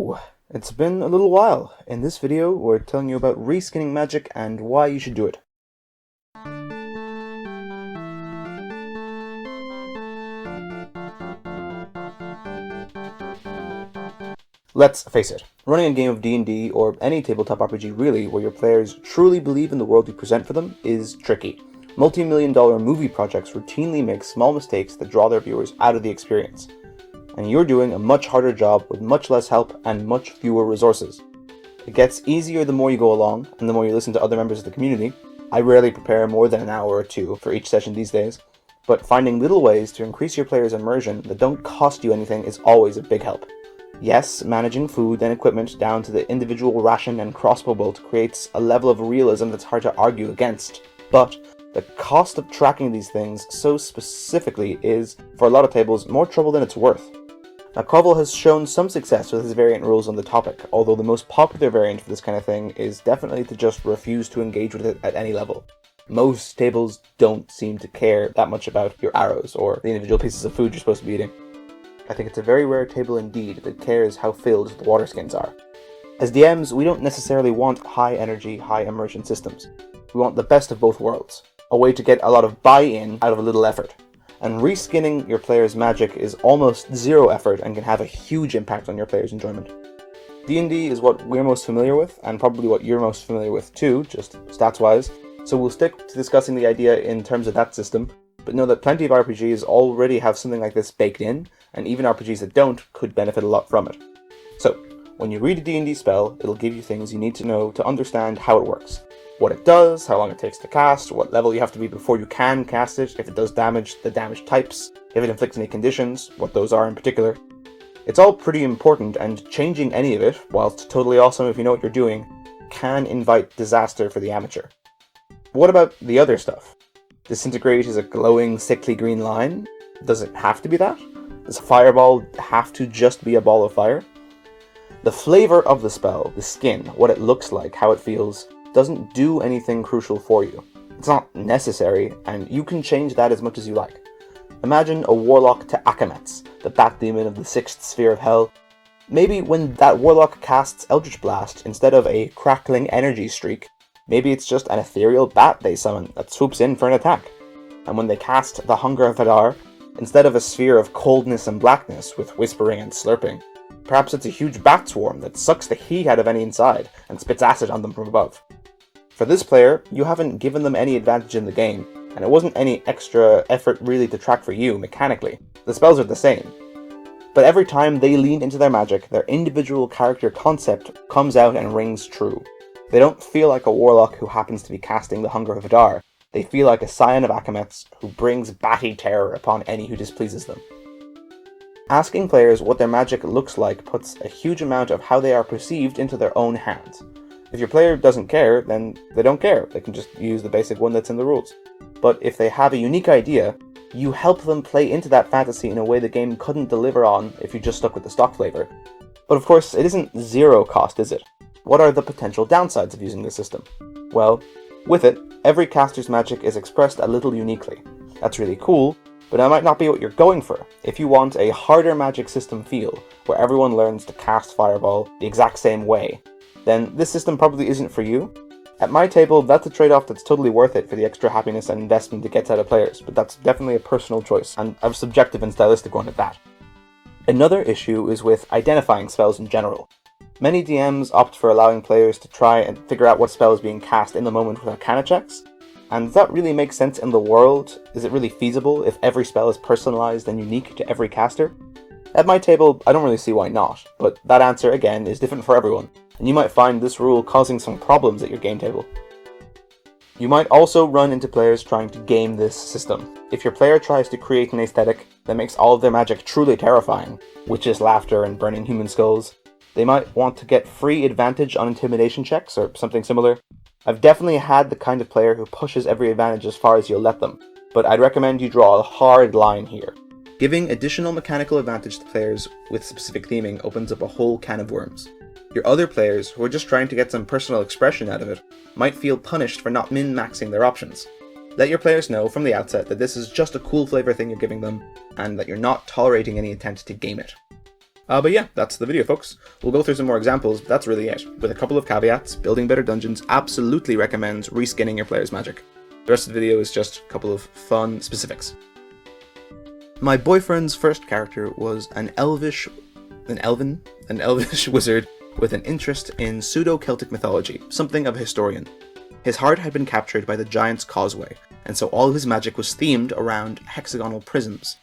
Hello! It's been a little while. In this video, we're telling you about reskinning magic and why you should do it. Let's face it, running a game of D&D, or any tabletop RPG really, where your players truly believe in the world you present for them, is tricky. Multi-million-dollar movie projects routinely make small mistakes that draw their viewers out of the experience. And you're doing a much harder job with much less help and much fewer resources. It gets easier the more you go along, and the more you listen to other members of the community. I rarely prepare more than an hour or two for each session these days, but finding little ways to increase your players' immersion that don't cost you anything is always a big help. Yes, managing food and equipment down to the individual ration and crossbow bolt creates a level of realism that's hard to argue against, but the cost of tracking these things so specifically is, for a lot of tables, more trouble than it's worth. Now, Koval has shown some success with his variant rules on the topic, although the most popular variant for this kind of thing is definitely to just refuse to engage with it at any level. Most tables don't seem to care that much about your arrows or the individual pieces of food you're supposed to be eating. I think it's a very rare table indeed that cares how filled the water skins are. As DMs, we don't necessarily want high energy, high immersion systems. We want the best of both worlds, a way to get a lot of buy-in out of a little effort. And reskinning your players' magic is almost zero effort and can have a huge impact on your players' enjoyment. D&D is what we're most familiar with, and probably what you're most familiar with too, just stats-wise, so we'll stick to discussing the idea in terms of that system, but know that plenty of RPGs already have something like this baked in, and even RPGs that don't could benefit a lot from it. So, when you read a D&D spell, it'll give you things you need to know to understand how it works. What it does, how long it takes to cast, what level you have to be before you can cast it, if it does damage, the damage types, if it inflicts any conditions, what those are in particular. It's all pretty important, and changing any of it, whilst totally awesome if you know what you're doing, can invite disaster for the amateur. But what about the other stuff? Disintegrate is a glowing, sickly green line? Does it have to be that? Does a fireball have to just be a ball of fire? The flavor of the spell, the skin, what it looks like, how it feels, doesn't do anything crucial for you. It's not necessary, and you can change that as much as you like. Imagine a warlock to Akamets, the bat demon of the 6th sphere of hell. Maybe when that warlock casts Eldritch Blast, instead of a crackling energy streak, maybe it's just an ethereal bat they summon that swoops in for an attack. And when they cast the Hunger of Hadar, instead of a sphere of coldness and blackness with whispering and slurping, perhaps it's a huge bat swarm that sucks the heat out of any inside and spits acid on them from above. For this player, you haven't given them any advantage in the game, and it wasn't any extra effort really to track for you mechanically. The spells are the same. But every time they lean into their magic, their individual character concept comes out and rings true. They don't feel like a warlock who happens to be casting the Hunger of Hadar. They feel like a scion of Akamets who brings batty terror upon any who displeases them. Asking players what their magic looks like puts a huge amount of how they are perceived into their own hands. If your player doesn't care, then they don't care. They can just use the basic one that's in the rules. But if they have a unique idea, you help them play into that fantasy in a way the game couldn't deliver on if you just stuck with the stock flavor. But of course, it isn't zero cost, is it? What are the potential downsides of using this system? Well, with it, every caster's magic is expressed a little uniquely. That's really cool, but that might not be what you're going for. If you want a harder magic system feel, where everyone learns to cast Fireball the exact same way, then this system probably isn't for you. At my table, that's a trade-off that's totally worth it for the extra happiness and investment it gets out of players, but that's definitely a personal choice, and a subjective and stylistic one at that. Another issue is with identifying spells in general. Many DMs opt for allowing players to try and figure out what spell is being cast in the moment with arcana checks, and does that really make sense in the world? Is it really feasible if every spell is personalized and unique to every caster? At my table, I don't really see why not, but that answer, again, is different for everyone, and you might find this rule causing some problems at your game table. You might also run into players trying to game this system. If your player tries to create an aesthetic that makes all of their magic truly terrifying, witches' laughter and burning human skulls, they might want to get free advantage on intimidation checks or something similar. I've definitely had the kind of player who pushes every advantage as far as you'll let them, but I'd recommend you draw a hard line here. Giving additional mechanical advantage to players with specific theming opens up a whole can of worms. Your other players, who are just trying to get some personal expression out of it, might feel punished for not min-maxing their options. Let your players know from the outset that this is just a cool flavor thing you're giving them, and that you're not tolerating any intent to game it. But yeah, that's the video, folks. We'll go through some more examples, but that's really it. With a couple of caveats, building better dungeons absolutely recommends reskinning your player's magic. The rest of the video is just a couple of fun specifics. My boyfriend's first character was an elvish wizard with an interest in pseudo-Celtic mythology, something of a historian. His heart had been captured by the Giant's Causeway, and so all of his magic was themed around hexagonal prisms.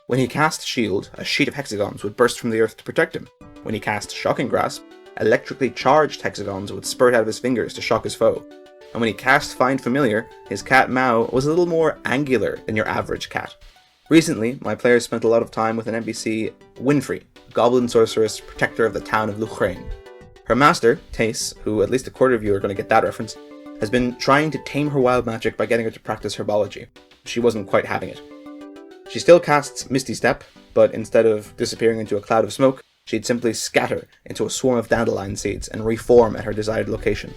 When he cast Shield, a sheet of hexagons would burst from the earth to protect him. When he cast Shocking Grasp, electrically charged hexagons would spurt out of his fingers to shock his foe. And when he cast Find Familiar, his cat Mao was a little more angular than your average cat. Recently, my players spent a lot of time with an NPC, Winfrey, goblin sorceress, protector of the town of Lucraine. Her master, Tace, who at least a quarter of you are going to get that reference, has been trying to tame her wild magic by getting her to practice herbology. She wasn't quite having it. She still casts Misty Step, but instead of disappearing into a cloud of smoke, she'd simply scatter into a swarm of dandelion seeds and reform at her desired location.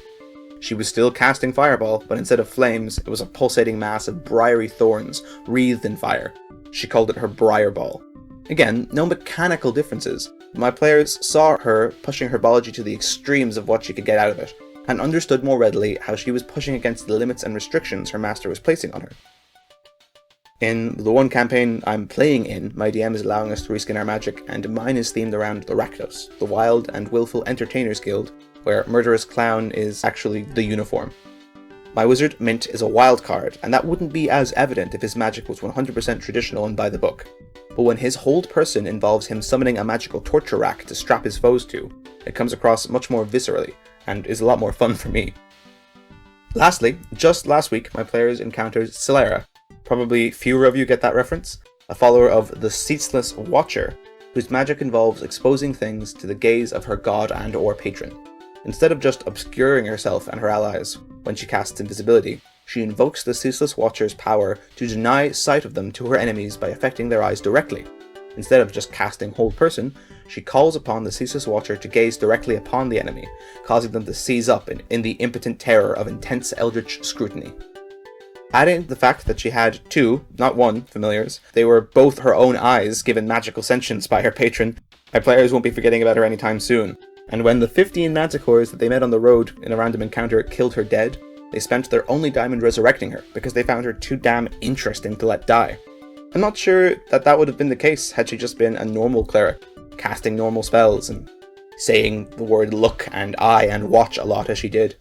She was still casting Fireball, but instead of flames, it was a pulsating mass of briery thorns wreathed in fire. She called it her Briar Ball. Again, no mechanical differences. My players saw her pushing herbology to the extremes of what she could get out of it, and understood more readily how she was pushing against the limits and restrictions her master was placing on her. In the one campaign I'm playing in, my DM is allowing us to reskin our magic, and mine is themed around the Rakdos, the Wild and Willful Entertainers Guild, where Murderous Clown is actually the uniform. My wizard, Mint, is a wild card, and that wouldn't be as evident if his magic was 100% traditional and by the book. But when his hold person involves him summoning a magical torture rack to strap his foes to, it comes across much more viscerally, and is a lot more fun for me. Lastly, just last week my players encountered Celera. Probably fewer of you get that reference. A follower of the Ceaseless Watcher, whose magic involves exposing things to the gaze of her god and or patron. Instead of just obscuring herself and her allies when she casts invisibility, she invokes the Ceaseless Watcher's power to deny sight of them to her enemies by affecting their eyes directly. Instead of just casting Hold Person, she calls upon the Ceaseless Watcher to gaze directly upon the enemy, causing them to seize up in the impotent terror of intense eldritch scrutiny. Adding the fact that she had two, not one, familiars, they were both her own eyes given magical sentience by her patron, my players won't be forgetting about her anytime soon. And when the 15 manticores that they met on the road in a random encounter killed her dead, they spent their only diamond resurrecting her, because they found her too damn interesting to let die. I'm not sure that would have been the case had she just been a normal cleric, casting normal spells and saying the word look and eye and watch a lot as she did.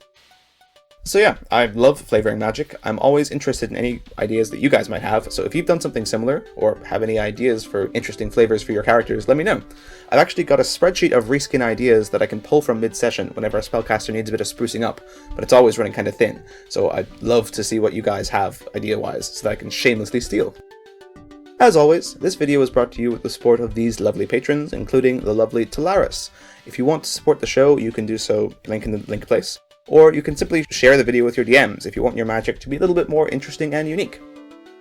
So yeah, I love flavoring magic. I'm always interested in any ideas that you guys might have, so if you've done something similar, or have any ideas for interesting flavors for your characters, let me know. I've actually got a spreadsheet of reskin ideas that I can pull from mid-session whenever a spellcaster needs a bit of sprucing up, but it's always running kind of thin, so I'd love to see what you guys have idea-wise, so that I can shamelessly steal. As always, this video is brought to you with the support of these lovely patrons, including the lovely Talaris. If you want to support the show, you can do so, link in the link place. Or you can simply share the video with your DMs if you want your magic to be a little bit more interesting and unique.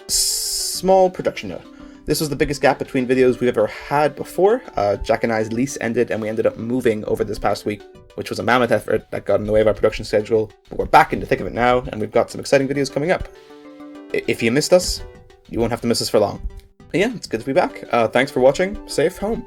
Small production note. This was the biggest gap between videos we've ever had before. Jack and I's lease ended and we ended up moving over this past week, which was a mammoth effort that got in the way of our production schedule. But we're back in the thick of it now, and we've got some exciting videos coming up. If you missed us, you won't have to miss us for long. But yeah, it's good to be back. Thanks for watching. Safe home.